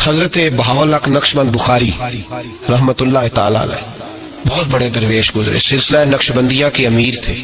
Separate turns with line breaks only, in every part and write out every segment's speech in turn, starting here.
حضرت بہاولق نقشبند بخاری رحمت اللہ تعالی علیہ بہت بڑے درویش گزرے، سلسلہ نقشبندیہ کے امیر تھے،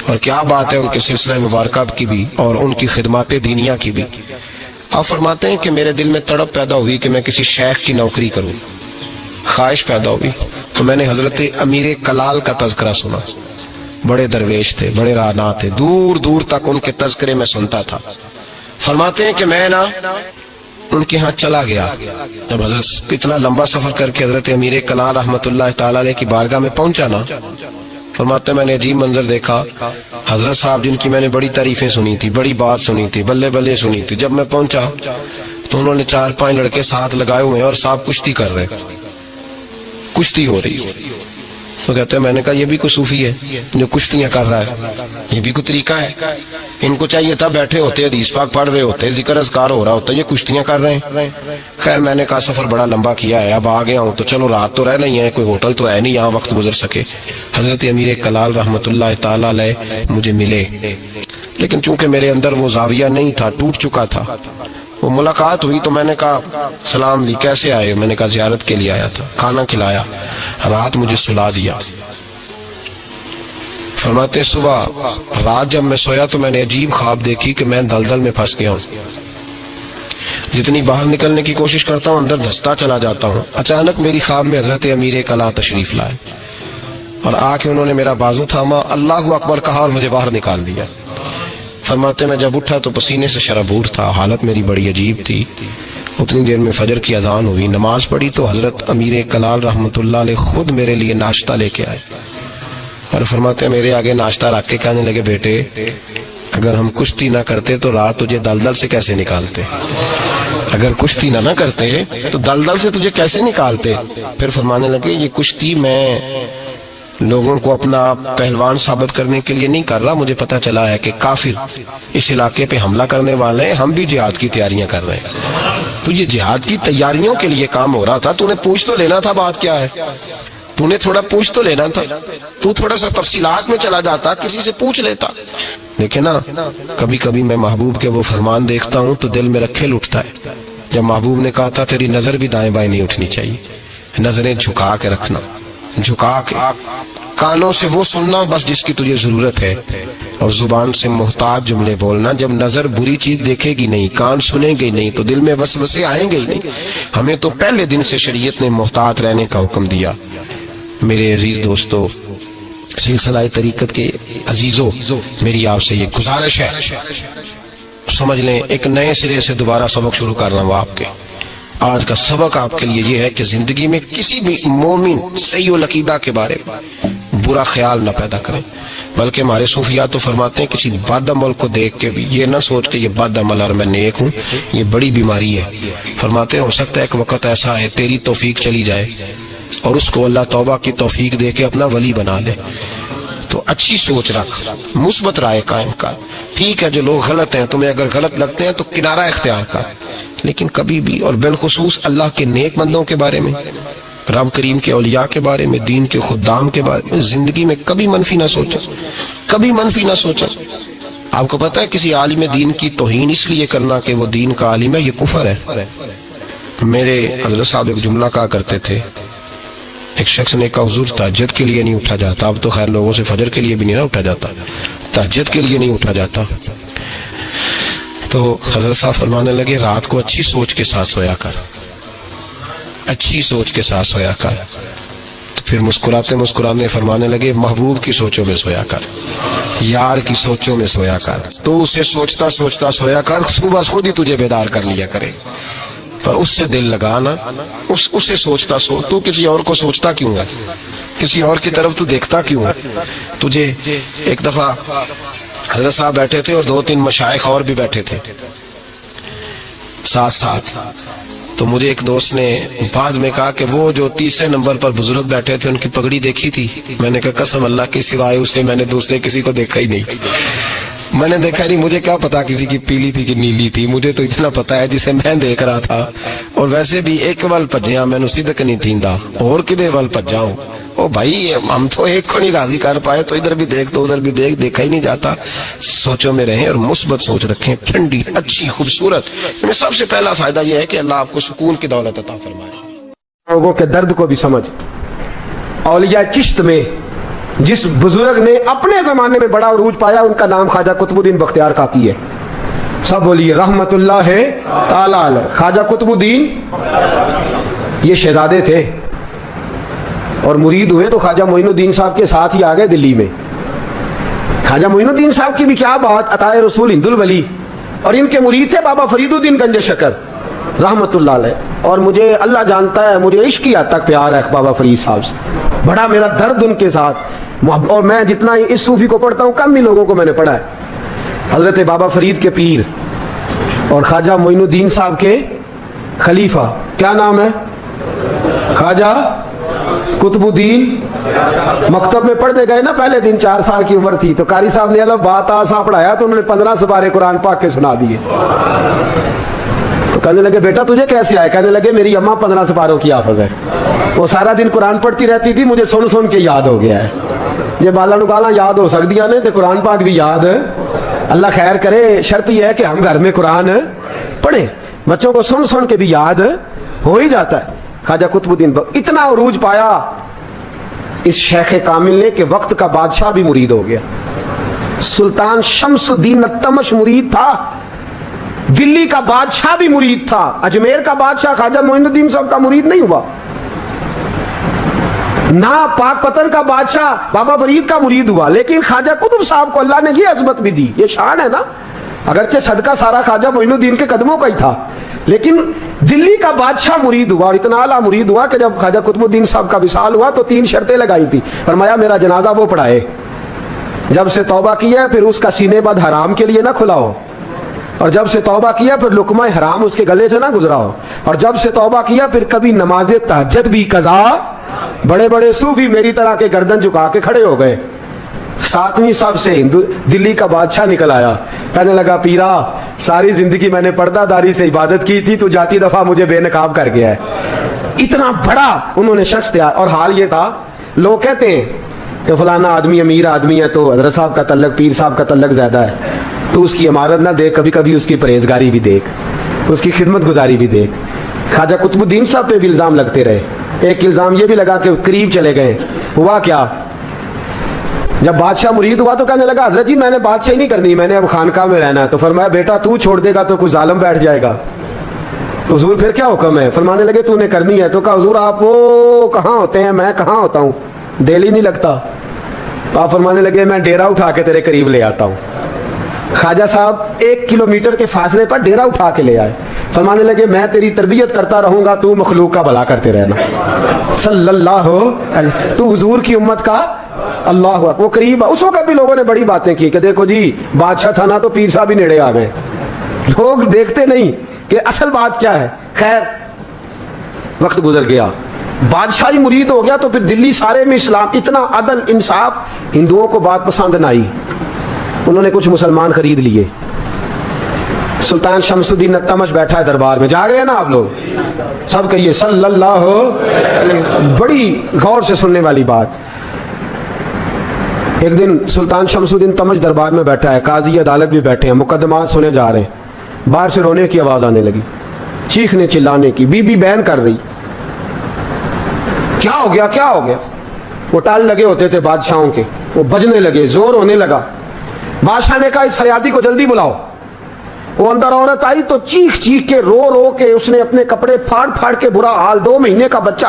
اور کیا بات ہے ان کے سلسلہ مبارکہ کی بھی اور ان کی خدمات دینیہ کی بھی۔ آپ فرماتے ہیں کہ میرے دل میں تڑپ پیدا ہوئی کہ میں کسی شیخ کی نوکری کروں، خواہش پیدا ہوئی، تو میں نے حضرت امیر کلال کا تذکرہ سنا۔ بڑے درویش تھے، بڑے راہنما تھے، دور دور تک ان کے تذکرے میں سنتا تھا۔ فرماتے ہیں کہ میں ان کے ہاں چلا گیا، جب حضرت اتنا لمبا سفر کر کے حضرت امیر کلال رحمت اللہ تعالی علیہ کی بارگاہ میں پہنچا نا، فرماتے ہیں میں نے عجیب منظر دیکھا۔ حضرت صاحب جن کی میں نے بڑی تعریفیں سنی تھی، بڑی بات سنی تھی، بلے بلے سنی تھی، جب میں پہنچا تو انہوں نے 4-5 لڑکے ساتھ لگائے ہوئے ہیں اور صاحب کشتی کر رہے، کشتی ہو رہی۔ تو کہتے ہیں میں نے کہا یہ بھی کوئی صوفی ہے جو کشتیاں کر رہا ہے، یہ بھی کوئی طریقہ ہے؟ ان کو چاہیے تھا بیٹھے ہوتے، حدیث پاک پڑھ رہے ہوتے، ذکر اذکار ہو رہا ہوتا، یہ کشتیاں کر رہے ہیں۔ خیر میں نے کہا سفر بڑا لمبا کیا ہے، اب آ گیا ہوں تو چلو رات تو رہ نہیں ہے، کوئی ہوٹل تو ہے نہیں یہاں وقت گزر سکے۔ حضرت امیر کلال رحمت اللہ تعالی علیہ مجھے ملے، لیکن چونکہ میرے اندر وہ زاویہ نہیں تھا، ٹوٹ چکا تھا۔ وہ ملاقات ہوئی تو میں نے کہا سلام لی، کیسے آئے؟ میں نے کہا زیارت کے لیے آیا تھا، کھانا کھلایا، رات مجھے سلا دیا۔ فرماتے صبح رات جب میں سویا تو میں نے عجیب خواب دیکھی کہ میں دلدل میں پھنس گیا ہوں، جتنی باہر نکلنے کی کوشش کرتا ہوں اندر دھستا چلا جاتا ہوں۔ اچانک میری خواب میں حضرت امیر کلا تشریف لائے اور آ کے انہوں نے میرا بازو تھاما، اللہ اکبر کہا اور مجھے باہر نکال دیا۔ فرماتے میں جب اٹھا تو پسینے سے شرابور تھا، حالت میری بڑی عجیب تھی۔ اتنی دیر میں فجر کی اذان ہوئی، نماز پڑھی تو حضرت امیر کلال رحمت اللہ علیہ خود میرے لیے ناشتہ لے کے آئے اور فرماتے ہیں میرے آگے ناشتہ رکھ کے کہنے لگے بیٹے اگر ہم کشتی نہ کرتے تو رات تجھے دلدل سے کیسے نکالتے، اگر کشتی نہ کرتے تو دلدل سے تجھے کیسے نکالتے۔ پھر فرمانے لگے یہ کشتی میں لوگوں کو اپنا پہلوان ثابت کرنے کے لیے نہیں کر رہا، مجھے پتہ چلا ہے کہ کافر اس علاقے پہ حملہ کرنے والے ہیں، ہم بھی جہاد کی تیاریاں کر رہے ہیں۔ تو یہ جہاد کی تیاریوں کے لیے کام ہو رہا تھا، تو نے پوچھ تو لینا تھا بات کیا ہے، تو نے تھوڑا پوچھ تو لینا تھا، تو تھوڑا سا تفصیلات میں چلا جاتا، کسی سے پوچھ لیتا۔ لیکن نا کبھی کبھی میں محبوب کے وہ فرمان دیکھتا ہوں تو دل میرا کھل اٹھتا ہے، جب محبوب نے کہا تھا تیری نظر بھی دائیں بائیں نہیں اٹھنی چاہیے، نظریں جھکا کے رکھنا، جھکا کے، کانوں سے وہ سننا بس جس کی تجھے ضرورت ہے، اور زبان سے محتاط جملے بولنا۔ جب نظر بری چیز دیکھے گی نہیں، کان سنیں گے نہیں تو دل میں وسوسے آئیں گے ہی نہیں۔ ہمیں تو پہلے دن سے شریعت نے محتاط رہنے کا حکم دیا۔ میرے عزیز دوستو، سلسلہ طریقت کے عزیزوں، میری آپ سے یہ گزارش ہے، سمجھ لیں ایک نئے سرے سے دوبارہ سبق شروع کر رہا ہوں آپ کے۔ آج کا سبق آپ کے لیے یہ ہے کہ زندگی میں کسی بھی مومن صحیح العقیدہ کے بارے میں برا خیال نہ پیدا کریں، بلکہ ہمارے صوفیات تو فرماتے ہیں کسی بد عمل کو دیکھ کے بھی یہ نہ سوچ کہ یہ بد عمل اور میں نیک ہوں، یہ بڑی بیماری ہے۔ فرماتے ہیں ہو سکتا ہے ایک وقت ایسا ہے تیری توفیق چلی جائے اور اس کو اللہ توبہ کی توفیق دے کے اپنا ولی بنا لے، تو اچھی سوچ رکھ، مثبت رائے قائم کر۔ ٹھیک ہے جو لوگ غلط ہیں، تمہیں اگر غلط لگتے ہیں تو کنارہ اختیار کر، لیکن کبھی بھی اور بالخصوص اللہ کے نیک بندوں کے بارے میں، رب کریم کے اولیاء کے بارے میں، دین کے خدام کے بارے میں زندگی میں کبھی منفی نہ سوچیں، کبھی منفی نہ سوچیں۔ آپ کو پتہ ہے کسی عالم دین کی توہین اس لیے کرنا کہ وہ دین کا عالم ہے، یہ کفر ہے۔ میرے حضرت صاحب ایک جملہ کہا کرتے تھے، ایک شخص نے کہا حضور تہجد کے لیے نہیں اٹھا جاتا، اب تو خیر لوگوں سے فجر کے لیے بھی نہیں نہ اٹھا جاتا، تہجد کے لیے نہیں اٹھا جاتا۔ تو حضرت صاحب فرمانے لگے رات کو اچھی سوچ کے ساتھ سویا کر، اچھی سوچ کے ساتھ سویا کر۔ تو پھر مسکراتے مسکرانے فرمانے لگے محبوب کی سوچوں میں سویا کر، یار کی سوچوں میں سویا کر، تو اسے سوچتا سوچتا سویا کر، صبح خود ہی تجھے بیدار کر لیا کرے، پر اس سے دل لگانا، اسے سوچتا سو، تو کسی اور کو سوچتا کیوں ہے، کسی اور کی طرف تو دیکھتا کیوں ہے۔ تجھے ایک دفعہ حضرت صاحب بیٹھے تھے اور 2-3 مشائخ اور بھی بیٹھے تھے ساتھ ساتھ، تو مجھے ایک دوست نے بعد میں کہا کہ وہ جو 30 نمبر پر بزرگ بیٹھے تھے ان کی پگڑی دیکھی تھی؟ میں نے کہا قسم اللہ کی سوائے اسے میں نے دوسرے کسی کو دیکھا ہی نہیں، میں نے دیکھا نہیں، مجھے کیا پتا کسی کی پیلی تھی کہ نیلی تھی، مجھے تو اتنا پتا ہے جسے میں دیکھ رہا تھا۔ اور ویسے بھی ایک ول پجیاں مینوں صدق نہیں تھیندا، اور کدے ول پجاؤں، او بھائی ہم تو ایک کو نہیں راضی کر پائے تو ادھر بھی دیکھ تو ادھر بھی دیکھ، دیکھا ہی نہیں جاتا. سوچوں میں رہیں اور مثبت سوچ رکھیں، ٹھنڈی اچھی خوبصورت. میں سب سے پہلا فائدہ یہ ہے کہ اللہ آپ کو سکون کی دولت عطا فرمائے.
لوگوں کے درد کو بھی سمجھ. اولیاء چشت میں جس بزرگ نے اپنے زمانے میں بڑا عروج پایا ان کا نام خواجہ قطب الدین بختیار کاکی ہے. سب بولیے رحمت اللہ تعالی علیہ. خواجہ قطب الدین یہ شہزادے تھے اور مرید ہوئے تو خواجہ معین الدین صاحب کے ساتھ ہی آ گئے دلی میں. خواجہ معین الدین صاحب کی بھی کیا بات، عطائے رسول ہند الولی، اور ان کے مرید تھے بابا فرید الدین گنج شکر رحمت اللہ علیہ. اور مجھے اللہ جانتا ہے مجھے عشق کی حد تک پیار ہے بابا فرید صاحب سے، بڑا میرا درد ان کے ساتھ. اور میں جتنا اس صوفی کو پڑھتا ہوں کم ہی لوگوں کو میں نے پڑھا ہے. حضرت بابا فرید کے پیر اور خواجہ معین الدین صاحب کے خلیفہ کیا نام ہے؟ خواجہ قطب الدین. مکتب میں پڑھنے گئے نا پہلے دن، 4 سال کی عمر تھی تو قاری صاحب نے الف بات آسا پڑھایا تو انہوں نے 15 سپارے قرآن پاک کے سنا دیے. تو کہنے لگے بیٹا تجھے کیسے آئے؟ کہنے لگے میری اماں 15 سپاروں کی حافظ ہے، وہ سارا دن قرآن پڑھتی رہتی تھی، مجھے سن سن کے یاد ہو گیا ہے. یہ بالا نگالا یاد ہو سکتی نے تو قرآن پاک بھی یاد. اللہ خیر کرے، شرط یہ ہے کہ ہم گھر میں قرآن پڑھیں، بچوں کو سن سن کے بھی یاد ہو ہی جاتا ہے. خواجہ قطب الدین اتنا عروج پایا اس شیخ کامل نے کہ وقت کا بادشاہ بھی مرید ہو گیا. سلطان شمس الدین التمش مرید تھا، دلی کا بادشاہ بھی مرید تھا. اجمیر کا بادشاہ خواجہ معین الدین صاحب کا مرید نہیں ہوا، نہ پاک پتن کا بادشاہ بابا فرید کا مرید ہوا. لیکن خواجہ قطب صاحب کو اللہ نے یہ عظمت بھی دی، یہ شان ہے نا. اگرچہ صدقہ سارا خواجہ معین الدین کے قدموں کا ہی تھا، لیکن دلی کا بادشاہ مرید ہوا، اور اتنا اعلیٰ مرید ہوا کہ جب خواجہ قطب الدین صاحب کا وصال ہوا تو 3 شرطیں لگائی تھی. فرمایا میرا جنازہ وہ پڑھائے، جب سے توبہ کیا پھر اس کا سینے بد حرام کے لیے نہ کھلا ہو، اور جب سے توبہ کیا پھر لقمہ حرام اس کے گلے سے نہ گزرا ہو، اور جب سے توبہ کیا پھر کبھی نماز تہجد بھی قضا. بڑے بڑے صوفی میری طرح کے گردن جھکا کے کھڑے ہو گئے. 7ویں صف سے دلی کا بادشاہ نکل آیا، کہنے لگا پیرا ساری زندگی میں نے پردہ داری سے عبادت کی تھی، تو جاتی دفعہ مجھے بے نقاب کر گیا ہے. اتنا بڑا انہوں نے شخص تھا. اور حال یہ تھا، لوگ کہتے ہیں کہ فلانا آدمی امیر آدمی ہے تو حضرت صاحب کا تعلق پیر صاحب کا تعلق زیادہ ہے، تو اس کی عمارت نہ دیکھ، کبھی کبھی اس کی پرہیزگاری بھی دیکھ، اس کی خدمت گزاری بھی دیکھ. خواجہ قطب الدین صاحب پہ بھی الزام لگتے رہے. ایک الزام یہ بھی لگا کہ قریب چلے گئے. ہوا کیا، جب بادشاہ مرید ہوا تو کہنے لگا حضرت جی میں نے بادشاہی نہیں کرنی، میں نے اب خانقاہ میں رہنا ہے. تو فرمایا بیٹا تو چھوڑ دے گا تو کوئی ظالم بیٹھ جائے گا. حضور پھر کیا حکم ہے؟ فرمانے لگے تو نے کرنی ہے. تو کہا حضور آپ وہ کہاں ہوتے ہیں، میں کہاں ہوتا ہوں، دل ہی نہیں لگتا. آپ فرمانے لگے میں ڈیرا اٹھا کے تیرے قریب لے آتا ہوں. خواجہ صاحب 1 کلومیٹر کے فاصلے پر ڈیرا اٹھا کے لے آئے. فرمانے لگے میں تیری تربیت کرتا رہوں گا، تو مخلوق کا بھلا کرتے رہنا. صلی اللہ علیہ، تو حضور کی امت کا اللہ. وہ قریب. اس وقت بھی لوگوں نے بڑی باتیں کی کہ دیکھو جی بادشاہ تھا نا تو پیر صاحب ہی نیڑے آ گئے. لوگ دیکھتے نہیں کہ اصل بات کیا ہے. خیر وقت گزر گیا، بادشاہی مرید ہو گیا تو پھر دلی سارے میں اسلام، اتنا عدل انصاف. ہندوؤں کو بات پسند نہ آئی، انہوں نے کچھ مسلمان خرید لیے. سلطان شمس الدین التمش بیٹھا ہے دربار میں. جاگ رہے ہیں نا آپ لوگ؟ سب کہیے صلی اللہ علیہ. بڑی غور سے سننے والی بات. ایک دن سلطان شمس الدین تمش دربار میں بیٹھا ہے، قاضی عدالت بھی بیٹھے ہیں، مقدمات سنے جا رہے ہیں. باہر سے رونے کی آواز آنے لگی، چیخنے چلانے کی. بی بی بیان کر رہی. کیا ہو گیا کیا ہو گیا؟ وہ ٹال لگے ہوتے تھے بادشاہوں کے، وہ بجنے لگے، زور ہونے لگا. بادشاہ نے کہا اس فریادی کو جلدی بلاؤ. وہ اندر عورت آئی تو چیخ چیخ کے رو رو کے اس نے اپنے کپڑے پھاڑ پھاڑ کے، برا حال، 2 مہینے کا بچہ.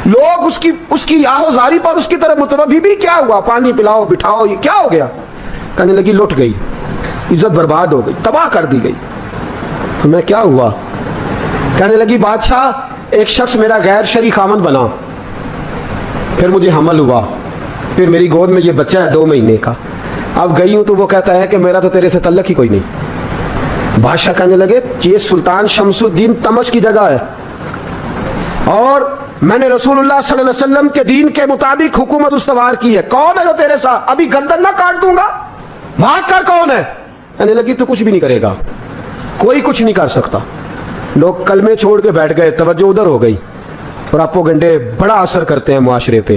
لوگ اس کی آہو زاری پر اس کی طرف متوجہ. بھی کیا ہوا؟ پانی پلاؤ بٹھاؤ، یہ کیا ہو گیا؟ کہنے لگی لٹ گئی، عزت برباد ہو گئی، تباہ کر دی گئی. تو میں کیا ہوا؟ کہنے لگی بادشاہ ایک شخص میرا غیر شرعی خامند بنا، پھر مجھے حمل ہوا، پھر میری گود میں یہ بچہ ہے 2 مہینے کا. اب گئی ہوں تو وہ کہتا ہے کہ میرا تو تیرے سے تعلق ہی کوئی نہیں. بادشاہ کہنے لگے یہ سلطان شمس الدین تمش کی جگہ ہے، اور میں نے رسول اللہ صلی اللہ علیہ وسلم کے دین کے مطابق حکومت استوار کی ہے. کون ہے جو تیرے ساتھ؟ ابھی گردن نہ کاٹ دوں گا. بھاگ کر کون ہے؟ کہنے لگی تو کچھ بھی نہیں کرے گا، کوئی کچھ نہیں کر سکتا. لوگ کلمے چھوڑ کے بیٹھ گئے، توجہ ادھر ہو گئی. پراپوگنڈے بڑا اثر کرتے ہیں معاشرے پہ.